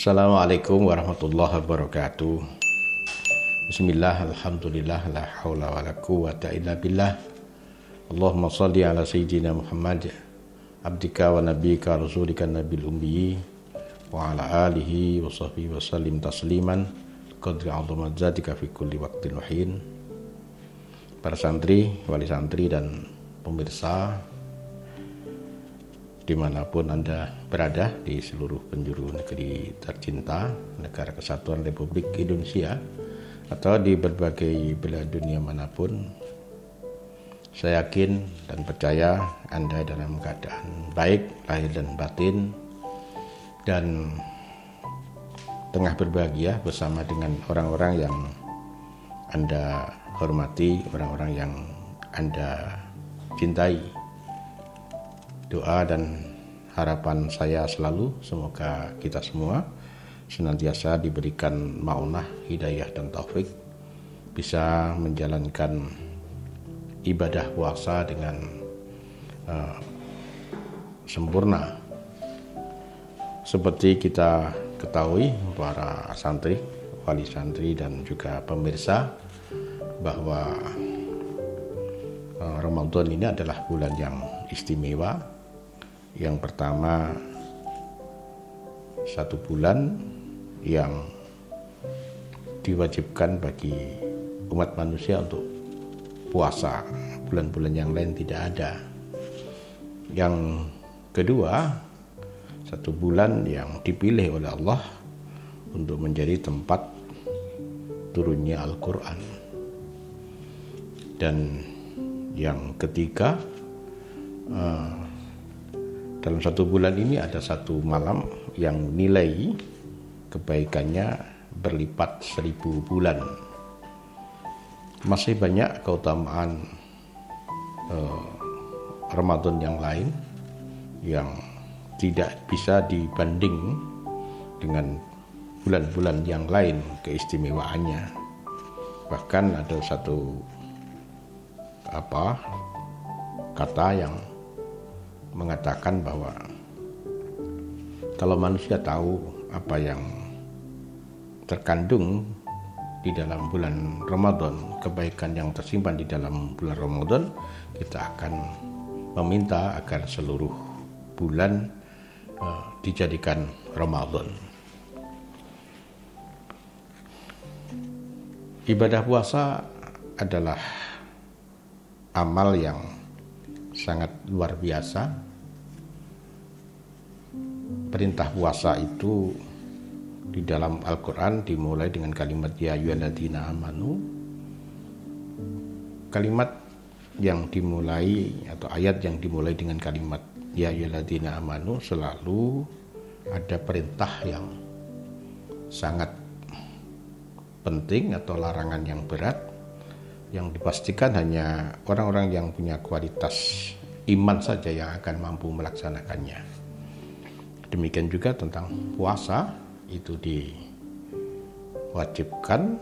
Assalamualaikum warahmatullahi wabarakatuh. Bismillah, alhamdulillah, la hawla wa la quwwata illa billah. Allahumma salli ala sayyidina Muhammad abdika wa nabika rasulika nabil ummi wa ala alihi wa sahbihi wa sallim tasliman qadri azamat zatika fi kulli waqtin wa hin. Para santri, wali santri dan pemirsa dimanapun Anda berada di seluruh penjuru negeri tercinta, negara kesatuan Republik Indonesia, atau di berbagai belahan dunia manapun, saya yakin dan percaya Anda dalam keadaan baik lahir dan batin, dan tengah berbahagia bersama dengan orang-orang yang Anda hormati, orang-orang yang Anda cintai. Doa dan harapan saya selalu semoga kita semua senantiasa diberikan maunah, hidayah dan taufik, bisa menjalankan ibadah puasa dengan sempurna. Seperti kita ketahui, para santri, wali santri dan juga pemirsa, bahwa Ramadan ini adalah bulan yang istimewa. Yang pertama, satu bulan yang diwajibkan bagi umat manusia untuk puasa. Bulan-bulan yang lain tidak ada. Yang kedua, satu bulan yang dipilih oleh Allah untuk menjadi tempat turunnya Al-Quran. Dan yang ketiga, dalam satu bulan ini ada satu malam yang nilai kebaikannya berlipat 1000 bulan. Masih banyak keutamaan Ramadan yang lain yang tidak bisa dibanding dengan bulan-bulan yang lain keistimewaannya. Bahkan ada satu kata yang mengatakan bahwa kalau manusia tahu apa yang terkandung di dalam bulan Ramadan, kebaikan yang tersimpan di dalam bulan Ramadan, kita akan meminta agar seluruh bulan dijadikan Ramadan. Ibadah puasa adalah amal yang sangat luar biasa. Perintah puasa itu di dalam Al-Quran dimulai dengan kalimat ya ayyuhalladzina amanu. Kalimat yang dimulai atau ayat yang dimulai dengan kalimat ya ayyuhalladzina amanu selalu ada perintah yang sangat penting atau larangan yang berat, yang dipastikan hanya orang-orang yang punya kualitas iman saja yang akan mampu melaksanakannya. Demikian juga tentang puasa, itu diwajibkan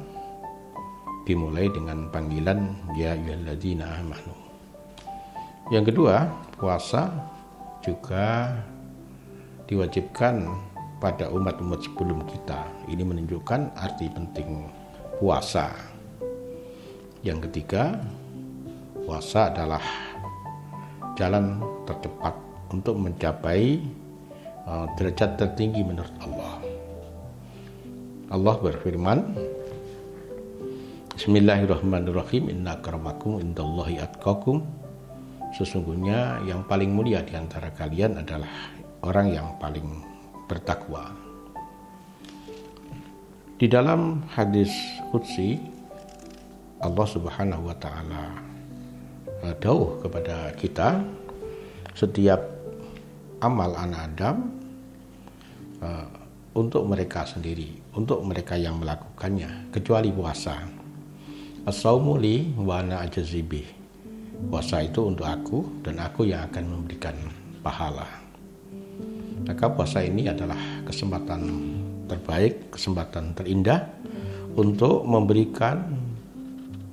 dimulai dengan panggilan ya ayyuhalladzina amanu. Yang kedua, puasa juga diwajibkan pada umat-umat sebelum kita. Ini menunjukkan arti penting puasa. Yang ketiga, puasa adalah jalan tercepat untuk mencapai derajat tertinggi menurut Allah. Allah berfirman, Bismillahirrahmanirrahim, inna akramakum indallahi atqakum. Sesungguhnya yang paling mulia di antara kalian adalah orang yang paling bertakwa. Di dalam hadis qudsi, Allah Subhanahu wa ta'ala dawuh kepada kita, setiap amal anak Adam untuk mereka sendiri, untuk mereka yang melakukannya, kecuali puasa. As-saumu li wa ana ajzi bih. Puasa itu untuk aku dan aku yang akan memberikan pahala. Maka puasa ini adalah kesempatan terbaik, kesempatan terindah untuk memberikan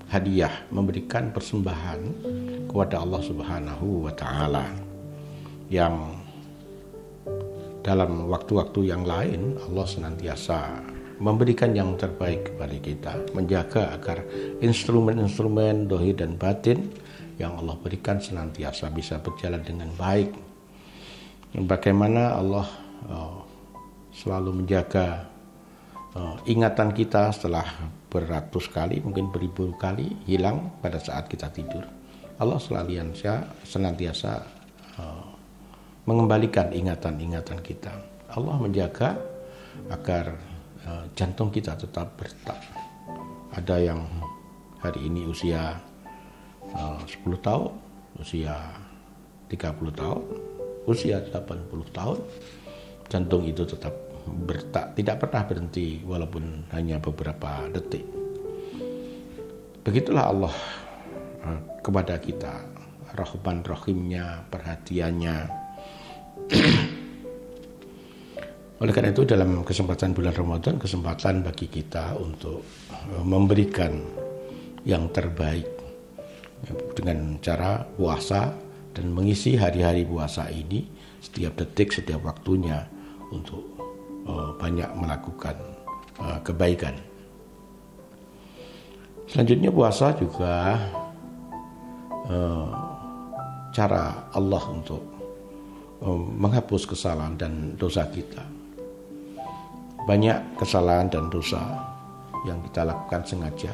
hadiah, memberikan persembahan kepada Allah Subhanahu wa ta'ala, yang dalam waktu-waktu yang lain Allah senantiasa memberikan yang terbaik kepada kita, menjaga agar instrumen-instrumen zahir dan batin yang Allah berikan senantiasa bisa berjalan dengan baik. Bagaimana Allah selalu menjaga ingatan kita setelah beratus kali, mungkin beribu kali hilang pada saat kita tidur. Allah senantiasa mengembalikan ingatan-ingatan kita. Allah menjaga agar jantung kita tetap berdetak. Ada yang hari ini usia 10 tahun, usia 30 tahun, usia 80 tahun, jantung itu tetap berdetak, tidak pernah berhenti walaupun hanya beberapa detik. Begitulah Allah kepada kita, Rahman Rahimnya, perhatiannya. Oleh karena itu dalam kesempatan bulan Ramadan, kesempatan bagi kita untuk memberikan yang terbaik dengan cara puasa dan mengisi hari-hari puasa ini setiap detik, setiap waktunya untuk banyak melakukan kebaikan. Selanjutnya puasa juga cara Allah untuk menghapus kesalahan dan dosa kita. Banyak kesalahan dan dosa yang kita lakukan sengaja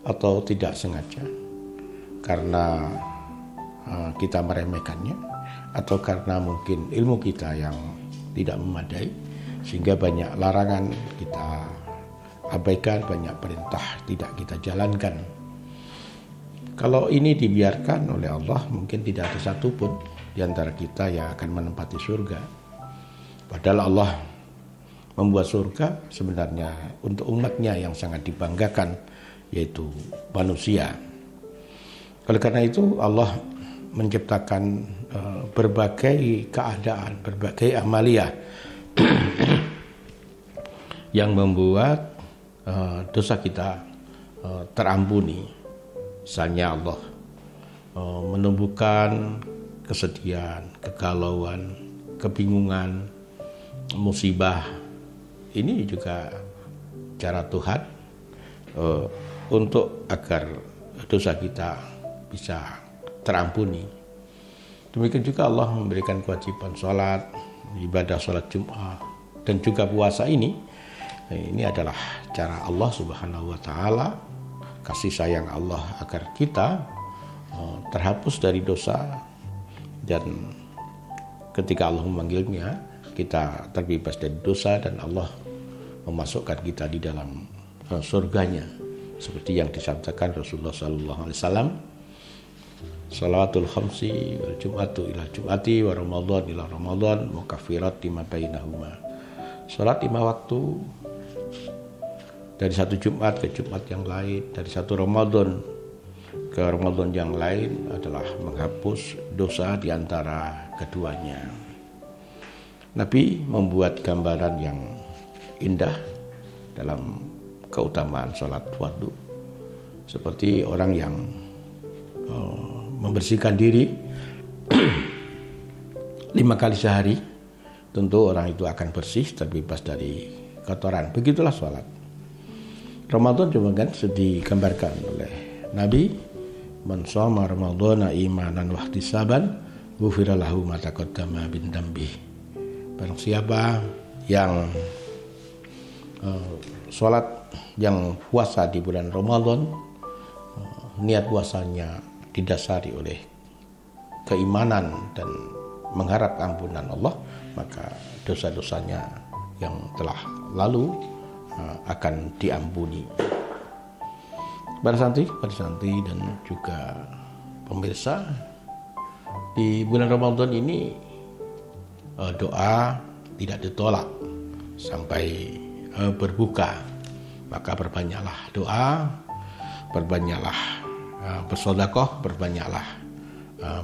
atau tidak sengaja karena kita meremehkannya atau karena mungkin ilmu kita yang tidak memadai sehingga banyak larangan kita abaikan, banyak perintah tidak kita jalankan. Kalau ini dibiarkan oleh Allah, mungkin tidak ada satupun di antara kita yang akan menempati surga. Padahal Allah membuat surga sebenarnya untuk umatnya yang sangat dibanggakan, yaitu manusia. Oleh karena itu Allah menciptakan berbagai keadaan, berbagai amalia yang membuat dosa kita terampuni. Misalnya Allah menumbuhkan kesedihan, kegalauan, kebingungan, musibah. Ini juga cara Tuhan untuk agar dosa kita bisa terampuni. Demikian juga Allah memberikan kewajiban sholat, ibadah sholat Jumat, dan juga puasa ini. Ini adalah cara Allah Subhanahu wa Ta'ala, kasih sayang Allah agar kita terhapus dari dosa, dan ketika Allah memanggilnya kita terbebas dari dosa dan Allah memasukkan kita di dalam surganya seperti yang disabdakan Rasulullah SAW. Salawatul khamsi wal jum'atu ila jum'ati wa ramadhan ila ramadhan mukaffirat lima bainahuma. Salat 5 waktu dari satu Jumat ke Jumat yang lain, dari satu Ramadan ke Ramadan yang lain adalah menghapus dosa di antara keduanya. Nabi membuat gambaran yang indah dalam keutamaan sholat fardu, seperti orang yang membersihkan diri 5 kali sehari, tentu orang itu akan bersih, terbebas dari kotoran. Begitulah sholat. Ramadan juga kan digambarkan oleh Nabi, man shoma ramadhana imanan wa ihtisaban ghufira lahu ma taqaddama min dhanbihi. Barang siapa yang sholat, yang puasa di bulan Ramadan, niat puasanya didasari oleh keimanan dan mengharap ampunan Allah, maka dosa-dosanya yang telah lalu akan diampuni. Para santri dan juga pemirsa, di bulan Ramadan ini doa tidak ditolak sampai berbuka. Maka perbanyaklah doa, perbanyaklah bersedekah, perbanyaklah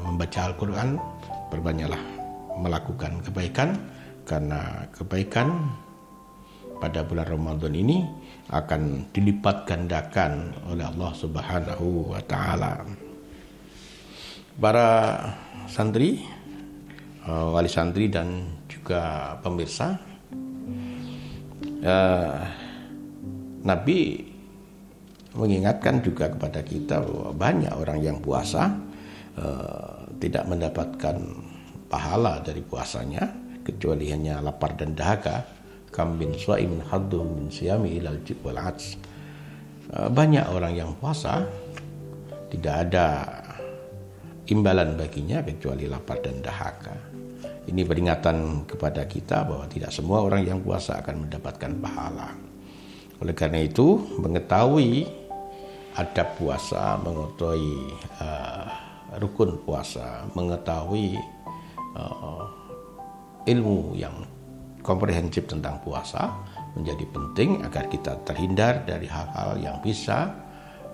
membaca Al-Quran, perbanyaklah melakukan kebaikan, karena kebaikan pada bulan Ramadan ini akan dilipat gandakan oleh Allah Subhanahu wa Ta'ala. Para santri, wali santri dan juga pemirsa, Nabi mengingatkan juga kepada kita bahwa banyak orang yang puasa tidak mendapatkan pahala dari puasanya kecuali hanya lapar dan dahaga. Kam bin shaimin haddu min siyami ilal jib wal ats. Banyak orang yang puasa tidak ada imbalan baginya kecuali lapar dan dahaga. Ini peringatan kepada kita bahwa tidak semua orang yang puasa akan mendapatkan pahala. Oleh karena itu, mengetahui adab puasa, mengetahui rukun puasa, mengetahui ilmu yang komprehensif tentang puasa menjadi penting agar kita terhindar dari hal-hal yang bisa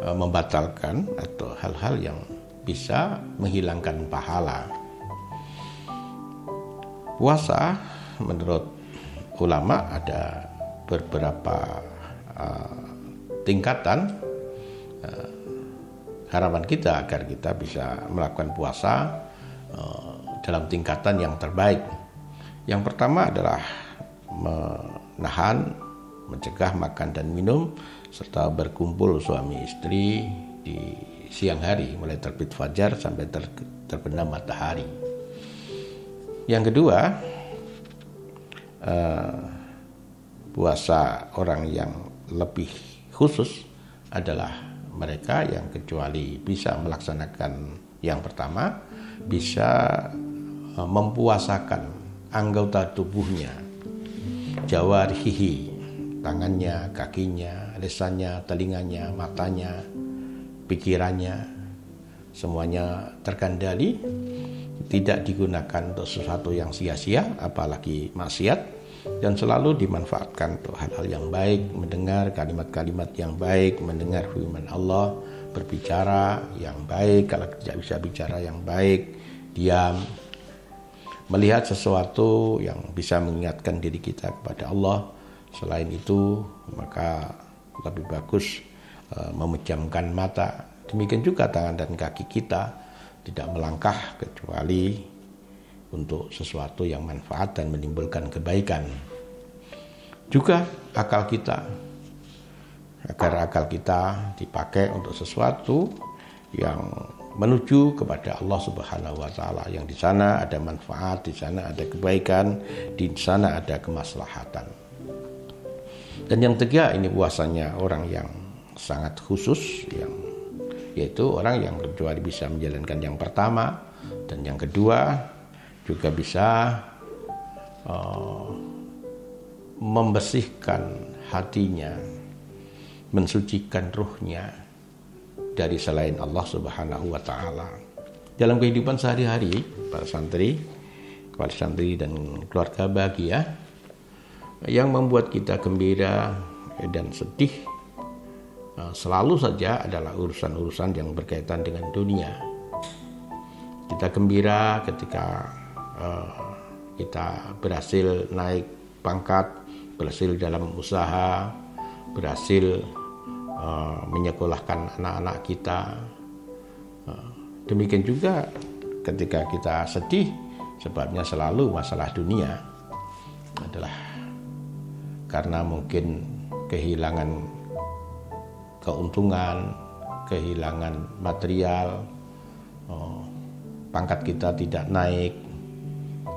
membatalkan atau hal-hal yang bisa menghilangkan pahala. Puasa menurut ulama ada beberapa tingkatan. Harapan kita agar kita bisa melakukan puasa dalam tingkatan yang terbaik. Yang pertama adalah menahan, mencegah makan dan minum serta berkumpul suami istri di siang hari mulai terbit fajar sampai terbenam matahari. Yang kedua, puasa orang yang lebih khusus adalah mereka yang kecuali bisa melaksanakan yang pertama, bisa mempuasakan anggota tubuhnya, jawarihi, tangannya, kakinya, lisannya, telinganya, matanya, pikirannya, semuanya terkendali, tidak digunakan untuk sesuatu yang sia-sia, apalagi maksiat, dan selalu dimanfaatkan untuk hal-hal yang baik, mendengar kalimat-kalimat yang baik, mendengar firman Allah, berbicara yang baik, kalau tidak bisa bicara yang baik, diam, melihat sesuatu yang bisa mengingatkan diri kita kepada Allah. Selain itu, maka lebih bagus memejamkan mata. Demikian juga tangan dan kaki kita tidak melangkah kecuali untuk sesuatu yang manfaat dan menimbulkan kebaikan. Juga akal kita, agar akal kita dipakai untuk sesuatu yang menuju kepada Allah Subhanahu wa taala, yang di sana ada manfaat, di sana ada kebaikan, di sana ada kemaslahatan. Dan yang ketiga, ini puasanya orang yang sangat khusus, yaitu orang yang kecuali bisa menjalankan yang pertama dan yang kedua juga bisa membersihkan hatinya, mensucikan ruhnya dari selain Allah Subhanahu wa taala. Dalam kehidupan sehari-hari, para santri, kepala santri dan keluarga bahagia, yang membuat kita gembira dan sedih selalu saja adalah urusan-urusan yang berkaitan dengan dunia. Kita gembira ketika kita berhasil naik pangkat, berhasil dalam usaha, berhasil menyekolahkan anak-anak kita. Demikian juga ketika kita sedih, sebabnya selalu masalah dunia, adalah karena mungkin kehilangan keuntungan, kehilangan material, pangkat kita tidak naik,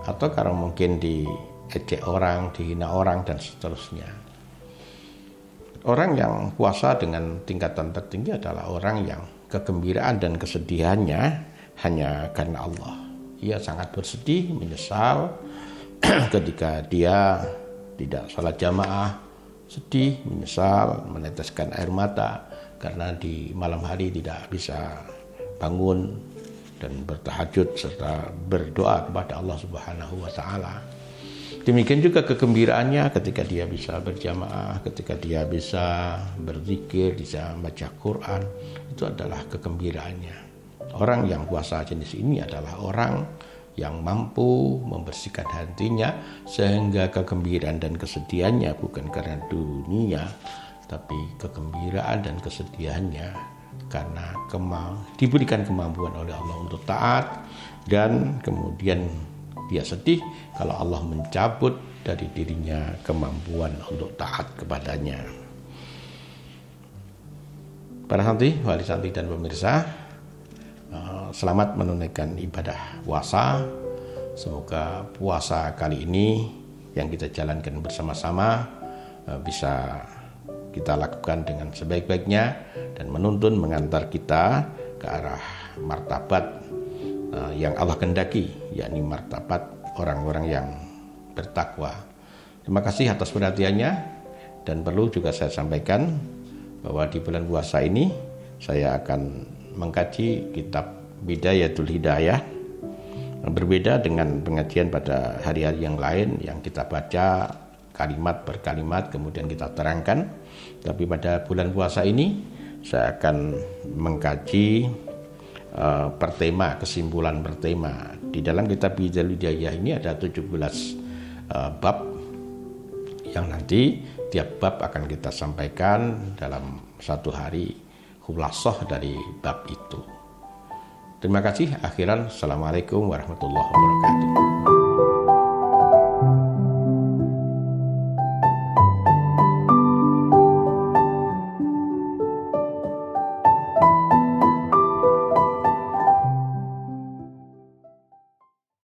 atau karena mungkin diejek orang, dihina orang, dan seterusnya. Orang yang puasa dengan tingkatan tertinggi adalah orang yang kegembiraan dan kesedihannya hanya karena Allah. Ia sangat bersedih, menyesal ketika dia tidak sholat jamaah, sedih, menyesal, meneteskan air mata karena di malam hari tidak bisa bangun dan bertahajud serta berdoa kepada Allah Subhanahu wa taala. Demikian juga kegembiraannya ketika dia bisa berjamaah, ketika dia bisa berzikir, bisa baca Quran, itu adalah kegembiraannya. Orang yang puasa jenis ini adalah orang yang mampu membersihkan hatinya sehingga kegembiraan dan kesedihannya bukan karena dunia, tapi kegembiraan dan kesedihannya karena diberikan kemampuan oleh Allah untuk taat, dan kemudian dia sedih kalau Allah mencabut dari dirinya kemampuan untuk taat kepadanya. Para santri, wali santri dan pemirsa, selamat menunaikan ibadah puasa. Semoga puasa kali ini yang kita jalankan bersama-sama bisa kita lakukan dengan sebaik-baiknya dan menuntun mengantar kita ke arah martabat yang Allah kehendaki, yakni martabat orang-orang yang bertakwa. Terima kasih atas perhatiannya, dan perlu juga saya sampaikan bahwa di bulan puasa ini saya akan mengkaji kitab Bidayatul Hidayah. Berbeda dengan pengajian pada hari-hari yang lain yang kita baca kalimat per kalimat kemudian kita terangkan, tapi pada bulan puasa ini saya akan mengkaji per tema, kesimpulan per tema. Di dalam kitab Bidayatul Hidayah ini ada 17 bab yang nanti tiap bab akan kita sampaikan dalam satu hari khulasah dari bab itu. Terima kasih. Akhiran, Assalamualaikum warahmatullahi wabarakatuh.